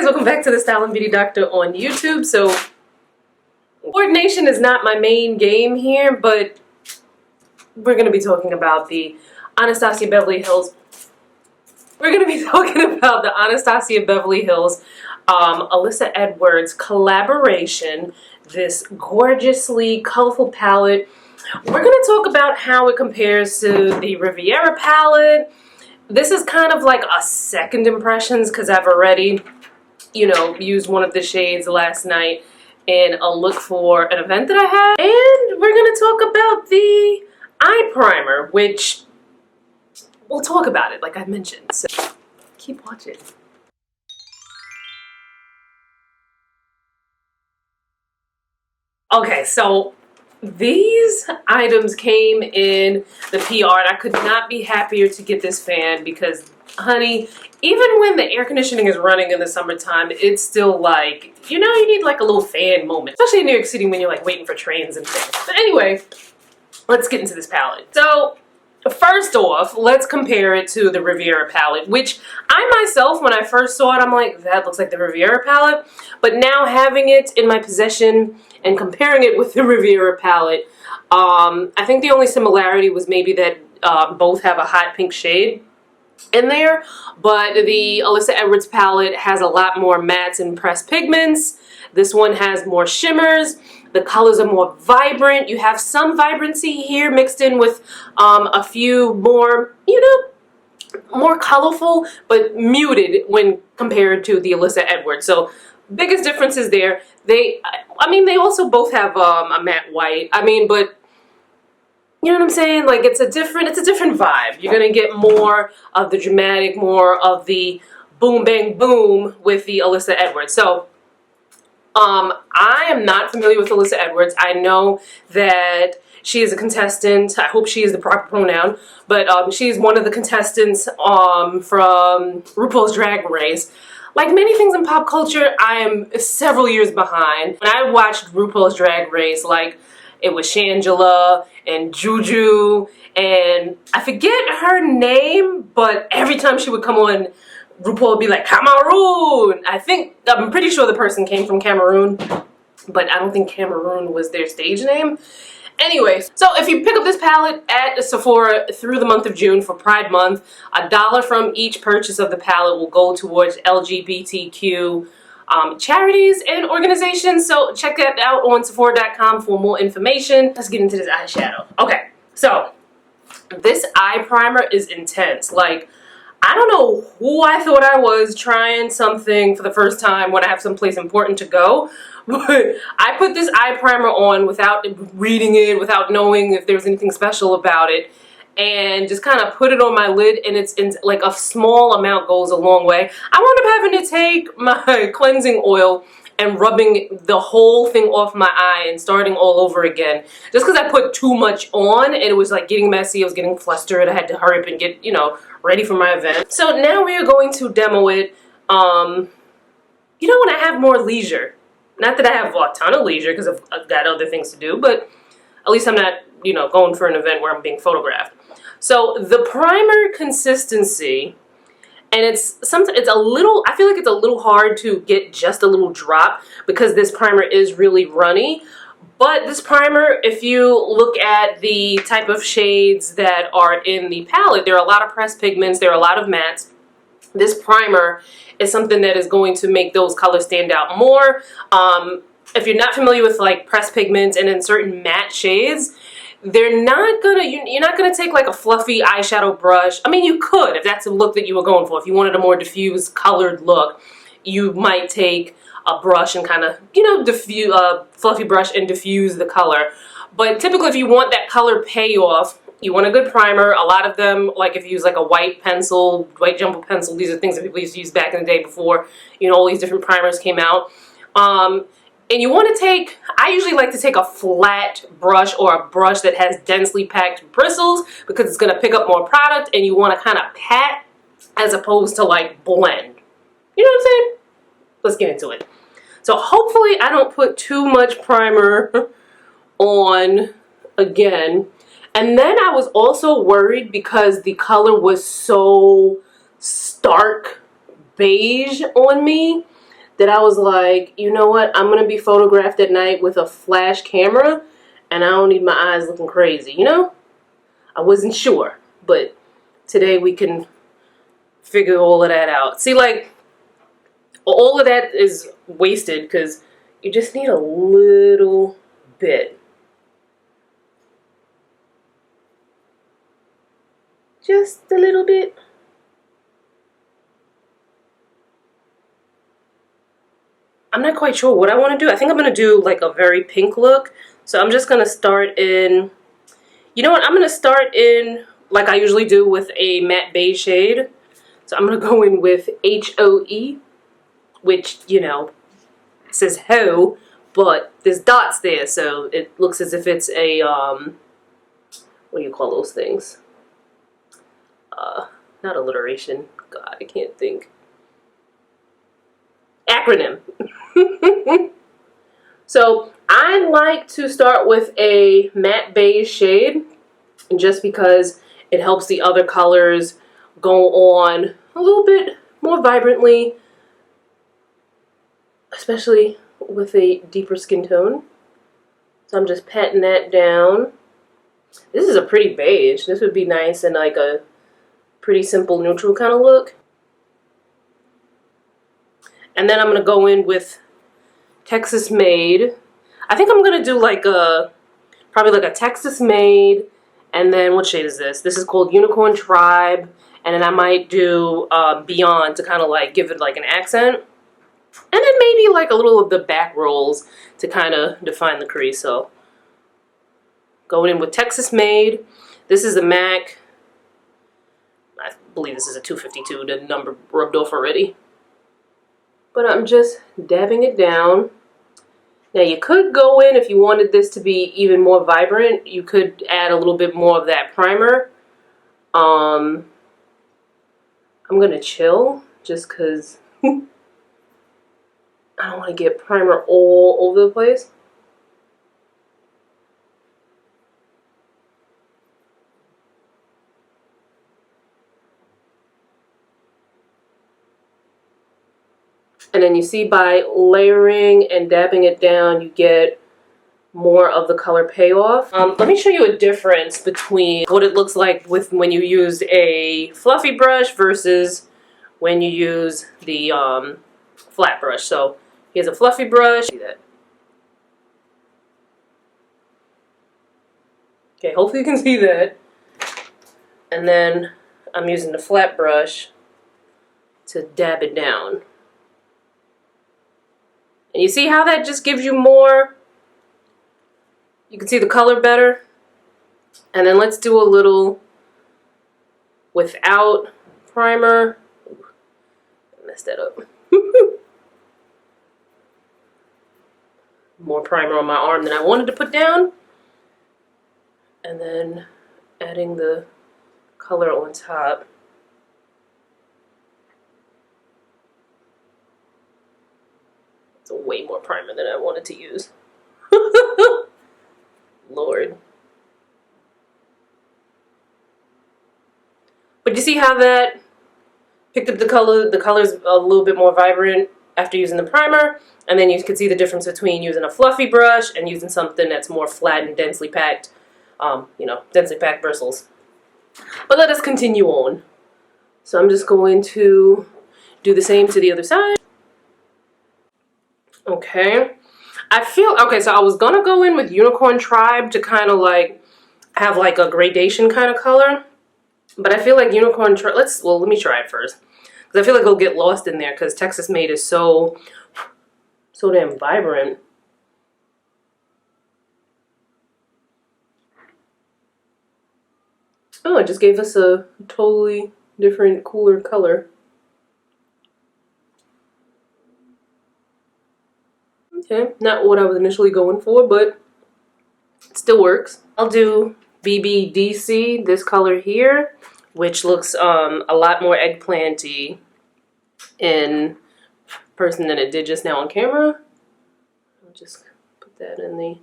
guys, welcome back to the Style and Beauty Doctor on YouTube. So coordination is not my main game here, but we're going to be talking about the Anastasia Beverly Hills. We're going to be talking about the Anastasia Beverly Hills Alyssa Edwards collaboration, this gorgeously colorful palette. We're going to talk about how it compares to the Riviera palette. This is kind of like a second impressions because I've already, used one of the shades last night in a look for an event that I had. And we're going to talk about the eye primer, which we'll talk about it like I mentioned. So keep watching. Okay, so these items came in the PR, and I could not be happier to get this fan because, honey, even when the air conditioning is running in the summertime, it's still like, you need like a little fan moment. Especially in New York City when you're like waiting for trains and things. But anyway, let's get into this palette. So, first off, let's compare it to the Riviera palette, which I myself, when I first saw it, I'm like, that looks like the Riviera palette. But now having it in my possession and comparing it with the Riviera palette, I think the only similarity was maybe that both have a hot pink shade in there, but the Alyssa Edwards palette has a lot more mattes and pressed pigments. This one has more shimmers. The colors are more vibrant. You have some vibrancy here mixed in with a few more, more colorful, but muted when compared to the Alyssa Edwards. So biggest difference is there. They also both have a matte white. But you know what I'm saying? Like it's a different vibe. You're gonna get more of the dramatic, more of the boom bang boom with the Alyssa Edwards. So I am not familiar with Alyssa Edwards. I know that she is a contestant. I hope she is the proper pronoun, but she's one of the contestants from RuPaul's Drag Race. Like many things in pop culture, I am several years behind. When I watched RuPaul's Drag Race, like it was Shangela and Juju, and I forget her name, but every time she would come on, RuPaul would be like, Cameroon! I'm pretty sure the person came from Cameroon, but I don't think Cameroon was their stage name. Anyway, so if you pick up this palette at Sephora through the month of June for Pride Month, $1 from each purchase of the palette will go towards LGBTQ charities and organizations. So check that out on Sephora.com for more information. Let's get into this eyeshadow. Okay, so this eye primer is intense. Like, I don't know who I thought I was trying something for the first time when I have someplace important to go, but I put this eye primer on without reading it, without knowing if there was anything special about it, and just kind of put it on my lid, and it's like a small amount goes a long way. I wound up having to take my cleansing oil and rubbing the whole thing off my eye and starting all over again, just because I put too much on and it was like getting messy. I was getting flustered. I had to hurry up and get, ready for my event. So now we are going to demo it, when I have more leisure. Not that I have a ton of leisure because I've got other things to do, but at least I'm not, going for an event where I'm being photographed. So the primer consistency, and it's a little, I feel like it's a little hard to get just a little drop because this primer is really runny. But this primer, if you look at the type of shades that are in the palette, there are a lot of pressed pigments, there are a lot of mattes. This primer is something that is going to make those colors stand out more. If you're not familiar with like pressed pigments and in certain matte shades, you're not gonna take like a fluffy eyeshadow brush. You could if that's the look that you were going for. If you wanted a more diffused colored look, you might take a brush and kind of, diffuse, fluffy brush and diffuse the color. But typically if you want that color payoff, you want a good primer. A lot of them, like if you use like a white pencil, white jumbo pencil, these are things that people used to use back in the day before, all these different primers came out. And you want to take, I usually like to take a flat brush or a brush that has densely packed bristles because it's going to pick up more product, and you want to kind of pat as opposed to like blend. You know what I'm saying? Let's get into it. So hopefully I don't put too much primer on again. And then I was also worried because the color was so stark beige on me that I was like, you know what? I'm going to be photographed at night with a flash camera, and I don't need my eyes looking crazy, you know? I wasn't sure, but today we can figure all of that out. See, like, all of that is wasted because you just need a little bit. Just a little bit. I'm not quite sure what I want to do. I think I'm going to do like a very pink look. So I'm just going to start in, you know what? I'm going to start in like I usually do with a matte beige shade. So I'm going to go in with HOE, which, you know, says ho, but there's dots there. So it looks as if it's a, what do you call those things? Not alliteration. God, I can't think. Acronym. So I like to start with a matte beige shade just because it helps the other colors go on a little bit more vibrantly, especially with a deeper skin tone. So I'm just patting that down. This is a pretty beige. This would be nice in like a pretty simple neutral kind of look. And then I'm going to go in with Texas Made. I think I'm going to do like a, probably like a Texas Made, and then what shade is this? This is called Unicorn Tribe, and then I might do Beyond to kind of like give it like an accent. And then maybe like a little of the back rolls to kind of define the crease. So going in with Texas Made. This is a MAC. I believe this is a 252. The number rubbed off already. But I'm just dabbing it down. Now you could go in, if you wanted this to be even more vibrant, you could add a little bit more of that primer. I'm gonna chill just because I don't want to get primer all over the place. And then you see by layering and dabbing it down, you get more of the color payoff. Let me show you a difference between what it looks like with when you use a fluffy brush versus when you use the flat brush. So here's a fluffy brush. See that? Okay, hopefully you can see that. And then I'm using the flat brush to dab it down. And you see how that just gives you more? You can see the color better. And then let's do a little without primer. Ooh, I messed that up. More primer on my arm than I wanted to put down. And then adding the color on top. It's way more primer than I wanted to use. Lord. But you see how that picked up the color? The color's a little bit more vibrant after using the primer. And then you can see the difference between using a fluffy brush and using something that's more flat and densely packed, you know, densely packed bristles. But let us continue on. So I'm just going to do the same to the other side. Okay. I feel, okay, so I was going to go in with Unicorn Tribe to kind of like have like a gradation kind of color. But I feel like Unicorn Tribe, let me try it first. Because I feel like it'll get lost in there because Texas Made is so damn vibrant. Oh, it just gave us a totally different, cooler color. Okay, not what I was initially going for, but it still works. I'll do BBDC, this color here, which looks a lot more eggplanty in person than it did just now on camera. I'll just put that in the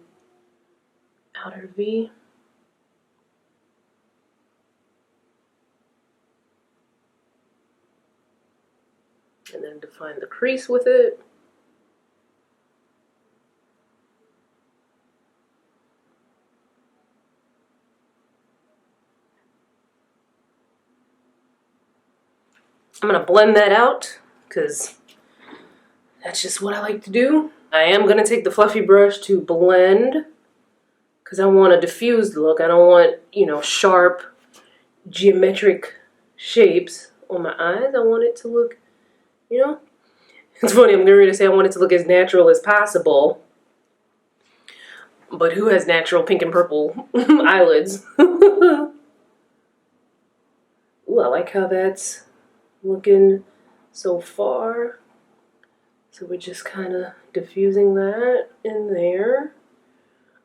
outer V. And then define the crease with it. I'm gonna blend that out because that's just what I like to do. I am gonna take the fluffy brush to blend because I want a diffused look. I don't want, you know, sharp geometric shapes on my eyes. I want it to look, you know, it's funny, I'm going to say I want it to look as natural as possible. But who has natural pink and purple eyelids? Ooh, I like how that's looking so far. So we're just kind of diffusing that in there.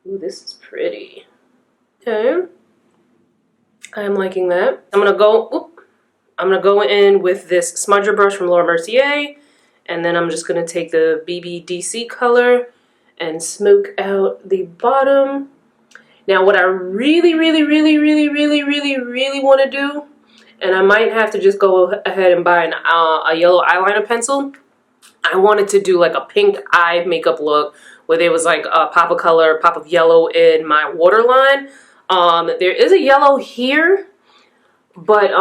Ooh, this is pretty. Okay. I am liking that. I'm gonna go in with this smudger brush from Laura Mercier, and then I'm just gonna take the BBDC color and smoke out the bottom. Now what I really want to do, and I might have to just go ahead and buy a yellow eyeliner pencil. I wanted to do like a pink eye makeup look where there was like a pop of color, pop of yellow in my waterline. There is a yellow here, but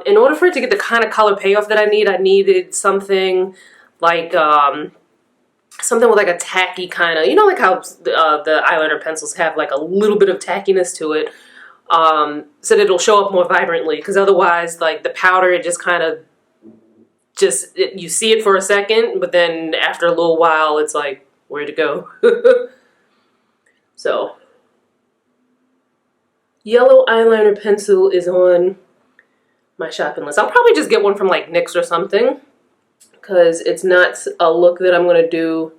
in order for it to get the kind of color payoff that I needed something like something with like a tacky kind of, you know, like how the eyeliner pencils have like a little bit of tackiness to it, so that it'll show up more vibrantly. Because otherwise, like the powder, it just kind of you see it for a second, but then after a little while, it's like, where'd it go? So, yellow eyeliner pencil is on my shopping list. I'll probably just get one from like NYX or something, because it's not a look that I'm going to do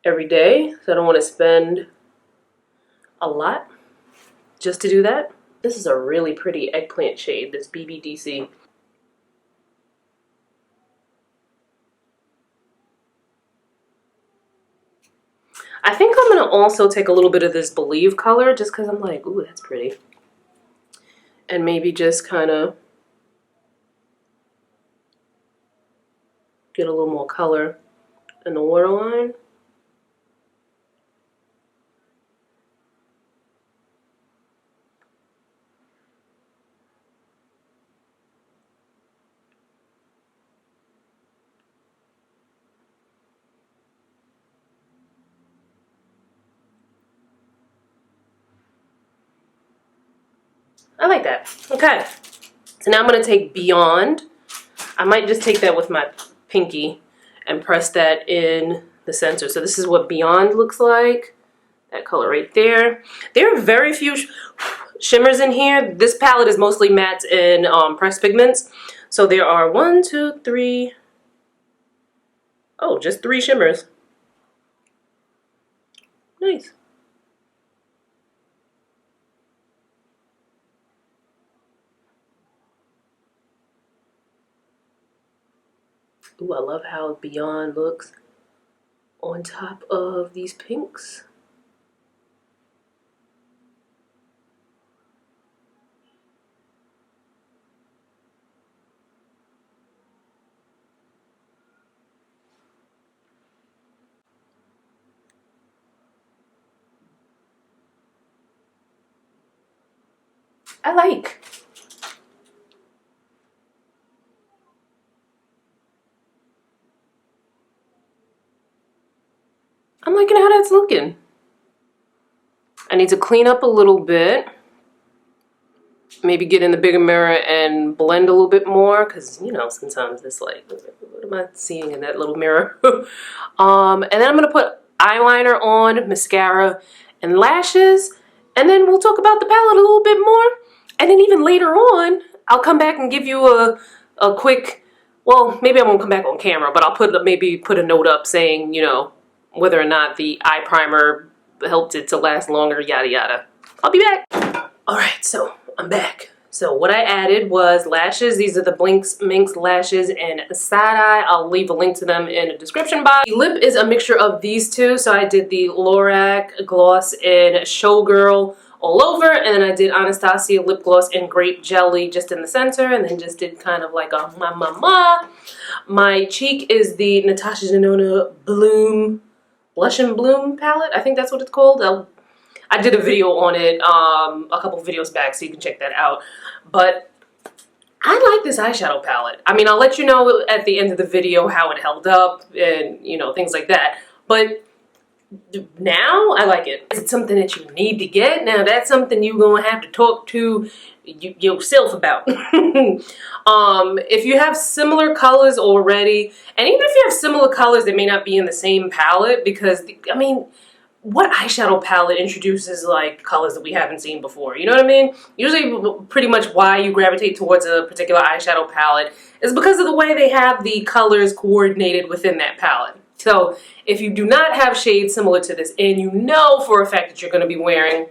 every day, so I don't want to spend a lot just to do that. This is a really pretty eggplant shade, this BBDC. I think I'm going to also take a little bit of this Believe color, just because I'm like, ooh, that's pretty. And maybe just kind of get a little more color in the waterline. I like that. Okay. So now I'm going to take Beyond. I might just take that with my pinky and press that in the center. So this is what Beyond looks like. That color right there. There are very few shimmers in here. This palette is mostly mattes and pressed pigments. So there are 1, 2, 3. Oh, just 3 shimmers. Nice. Ooh, I love how Beyond looks on top of these pinks. I like. I'm liking how that's looking. I need to clean up a little bit. Maybe get in the bigger mirror and blend a little bit more, because, you know, sometimes it's like, what am I seeing in that little mirror? And then I'm going to put eyeliner on, mascara, and lashes, and then we'll talk about the palette a little bit more. And then even later on, I'll come back and give you a quick, well, maybe I won't come back on camera, but I'll maybe put a note up saying, you know, whether or not the eye primer helped it to last longer, yada yada. I'll be back. All right, so I'm back. So what I added was lashes. These are the Minx lashes in Side Eye. I'll leave a link to them in the description box. The lip is a mixture of these two. So I did the Lorac gloss in Showgirl all over, and then I did Anastasia lip gloss in Grape Jelly just in the center, and then just did kind of like a ma. My cheek is the Natasha Denona Bloom Blush and Bloom palette. I think that's what it's called. I did a video on it a couple videos back, so you can check that out. But I like this eyeshadow palette. I mean, I'll let you know at the end of the video how it held up and, you know, things like that. But now I like it. Is it something that you need to get? Now that's something you're gonna have to talk to yourself about. If you have similar colors already, and even if you have similar colors that may not be in the same palette, because I mean, what eyeshadow palette introduces like colors that we haven't seen before? You know what I mean? Usually pretty much why you gravitate towards a particular eyeshadow palette is because of the way they have the colors coordinated within that palette. So if you do not have shades similar to this, and you know for a fact that you're going to be wearing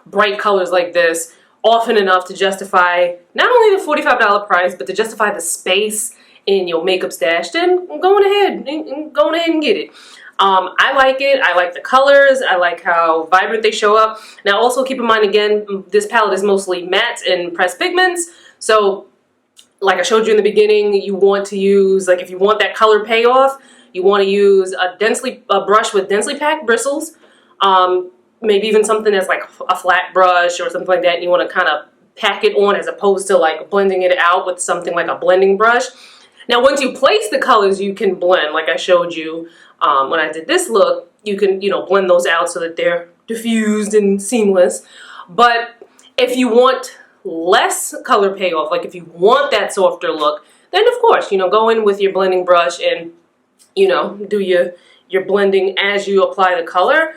bright colors like this often enough to justify not only the $45 price, but to justify the space in your makeup stash, then go ahead and get it. I like it. I like the colors. I like how vibrant they show up. Now also keep in mind, again, this palette is mostly matte and pressed pigments. So like I showed you in the beginning, you want to use, like if you want that color payoff, you want to use a brush with densely packed bristles. Maybe even something that's like a flat brush or something like that, and you want to kind of pack it on as opposed to like blending it out with something like a blending brush. Now once you place the colors, you can blend, like I showed you when I did this look. You can, you know, blend those out so that they're diffused and seamless. But if you want less color payoff, like if you want that softer look, then of course, you know, go in with your blending brush and, you know, do your blending as you apply the color.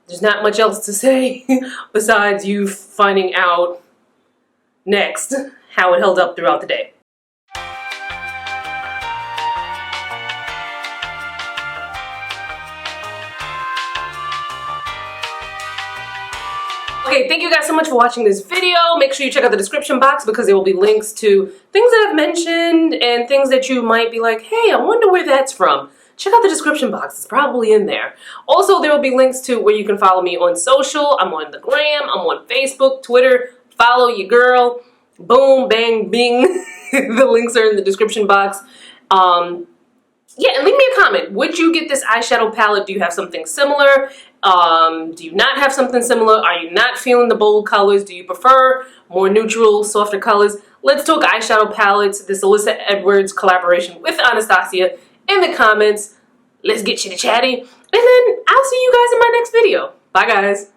There's not much else to say besides you finding out next how it held up throughout the day. Okay, thank you guys so much for watching this video. Make sure you check out the description box because there will be links to things that I've mentioned and things that you might be like, hey, I wonder where that's from. Check out the description box. It's probably in there. Also, there will be links to where you can follow me on social. I'm on the gram. I'm on Facebook, Twitter. Follow your girl. Boom, bang, bing. The links are in the description box. Yeah, and leave me a comment. Would you get this eyeshadow palette? Do you have something similar? Do you not have something similar? Are you not feeling the bold colors? Do you prefer more neutral, softer colors? Let's talk eyeshadow palettes. This Alyssa Edwards collaboration with Anastasia in the comments. Let's get chitty chatty. And then I'll see you guys in my next video. Bye guys.